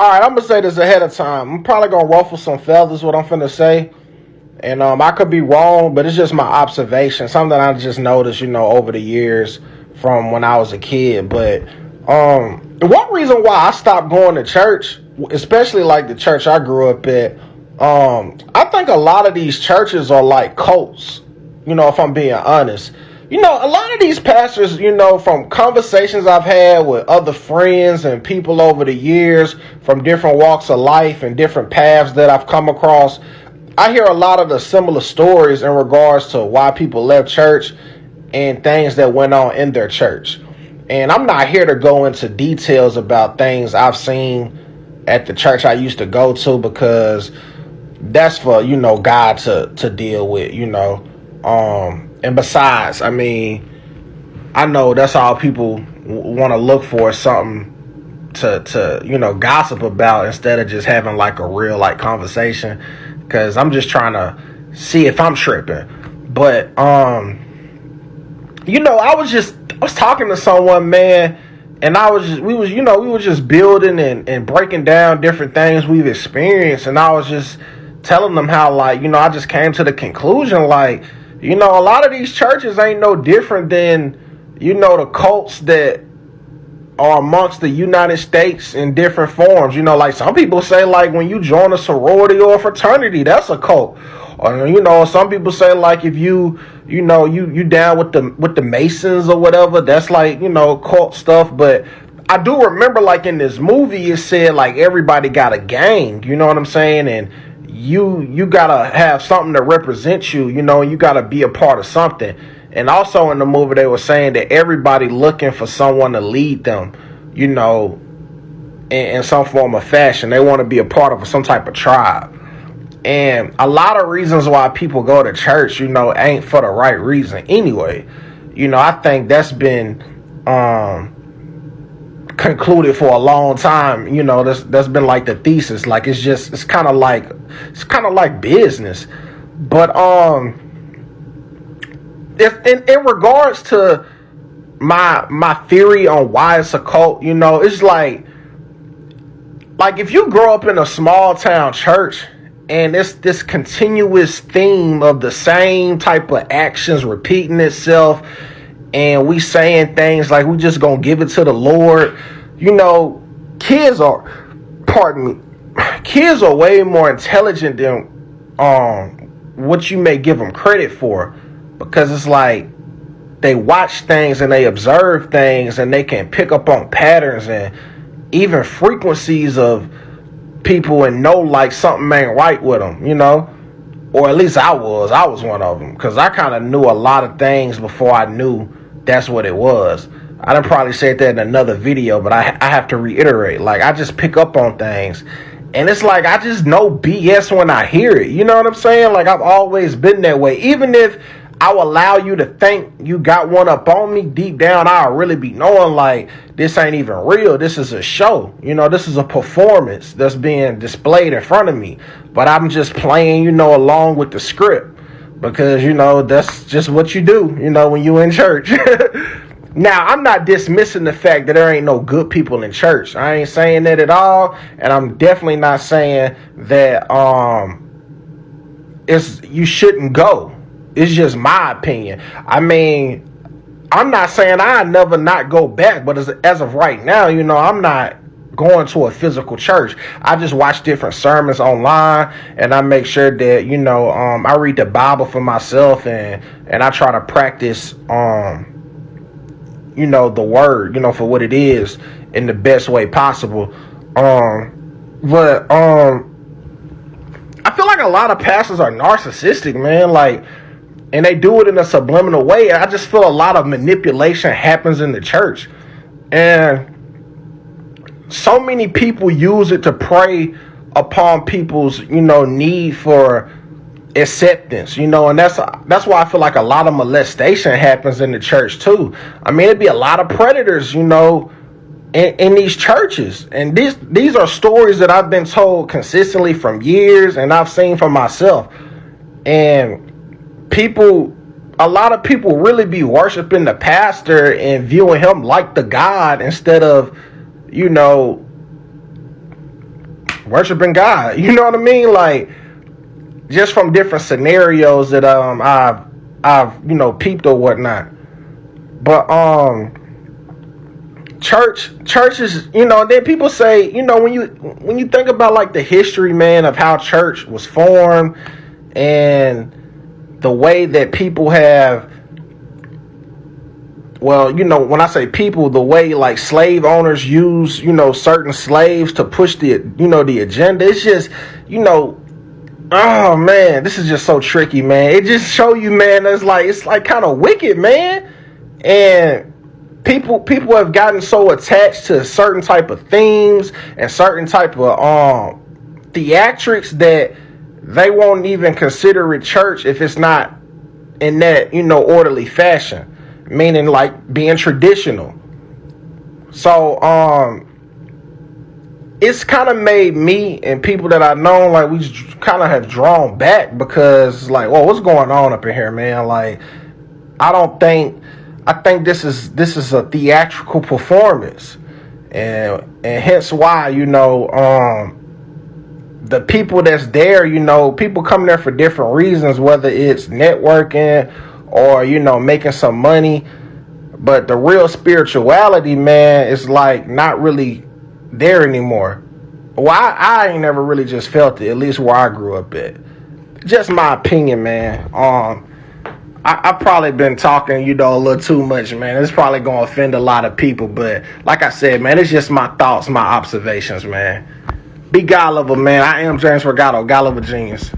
All right, I'm gonna say this ahead of time. I'm probably gonna ruffle some feathers. What I'm finna say, and I could be wrong, but it's just my observation. Something I just noticed, over the years from when I was a kid. But one reason why I stopped going to church, especially like the church I grew up at, I think a lot of these churches are like cults. If I'm being honest. A lot of these pastors, from conversations I've had with other friends and people over the years from different walks of life and different paths that I've come across, I hear a lot of the similar stories in regards to why people left church and things that went on in their church. And I'm not here to go into details about things I've seen at the church I used to go to because that's for, God to deal with. And besides, I mean, I know that's all people want to look for, something to gossip about instead of just having like a real like conversation, because I'm just trying to see if I'm tripping. But I was talking to someone, man, and we were just building and breaking down different things we've experienced, and I was just telling them how, like, I just came to the conclusion, like, a lot of these churches ain't no different than, the cults that are amongst the United States in different forms. Like some people say, like when you join a sorority or a fraternity, that's a cult. Or some people say like if you down with the Masons or whatever, that's like cult stuff. But I do remember like in this movie it said like everybody got a gang. You know what I'm saying? And you gotta have something to represent you. You gotta be a part of something. And also in the movie, they were saying that everybody looking for someone to lead them, in some form of fashion. They want to be a part of some type of tribe. And a lot of reasons why people go to church, ain't for the right reason anyway. I think that's been concluded for a long time. That's been like the thesis. Like it's kind of like business. But if in regards to my theory on why it's a cult, it's like if you grow up in a small town church and it's this continuous theme of the same type of actions repeating itself, and we saying things like we just gonna give it to the Lord, kids are, pardon me, kids are way more intelligent than what you may give them credit for. Because it's like they watch things and they observe things and they can pick up on patterns and even frequencies of people and know like something ain't right with them, or at least I was one of them, because I kind of knew a lot of things before I knew that's what it was. I done probably said that in another video, but I have to reiterate, like I just pick up on things. And it's like I just know BS when I hear it. You know what I'm saying? Like I've always been that way. Even if I'll allow you to think you got one up on me, deep down I'll really be knowing like this ain't even real. This is a show. This is a performance that's being displayed in front of me. But I'm just playing, along with the script. Because, that's just what you do, when you in church. Now, I'm not dismissing the fact that there ain't no good people in church. I ain't saying that at all. And I'm definitely not saying that you shouldn't go. It's just my opinion. I mean, I'm not saying I never not go back, but as of right now, I'm not going to a physical church. I just watch different sermons online, and I make sure that I read the Bible for myself, and I try to practice the word, for what it is in the best way possible. But I feel like a lot of pastors are narcissistic, man. Like, and they do it in a subliminal way. I just feel a lot of manipulation happens in the church. And so many people use it to prey upon people's, need for acceptance, and that's why I feel like a lot of molestation happens in the church too. I mean, it'd be a lot of predators, in these churches. And these are stories that I've been told consistently from years, and I've seen for myself. And a lot of people really be worshiping the pastor and viewing him like the God instead of, worshiping God. You know what I mean? Like, just from different scenarios that I've peeped or whatnot. But church is, then people say, when you think about like the history, man, of how church was formed and the way that people have, well, when I say people, the way like slave owners use, certain slaves to push the agenda. It's just, oh man, this is just so tricky, man. It just show you, man, it's like kind of wicked, man. And people have gotten so attached to certain type of themes and certain type of theatrics that they won't even consider it church if it's not in that, orderly fashion, meaning like being traditional. So it's kind of made me and people that I know, like, we kind of have drawn back, because like, well, what's going on up in here, man? Like, I think this is a theatrical performance, and hence why, the people that's there, people come there for different reasons, whether it's networking or, making some money. But the real spirituality, man, is like not really there anymore. Well, I ain't never really just felt it, at least where I grew up at. Just my opinion, man. I've probably been talking, a little too much, man. It's probably going to offend a lot of people. But like I said, man, it's just my thoughts, my observations, man. Be God lover, man. I am James Regato, God lover genius.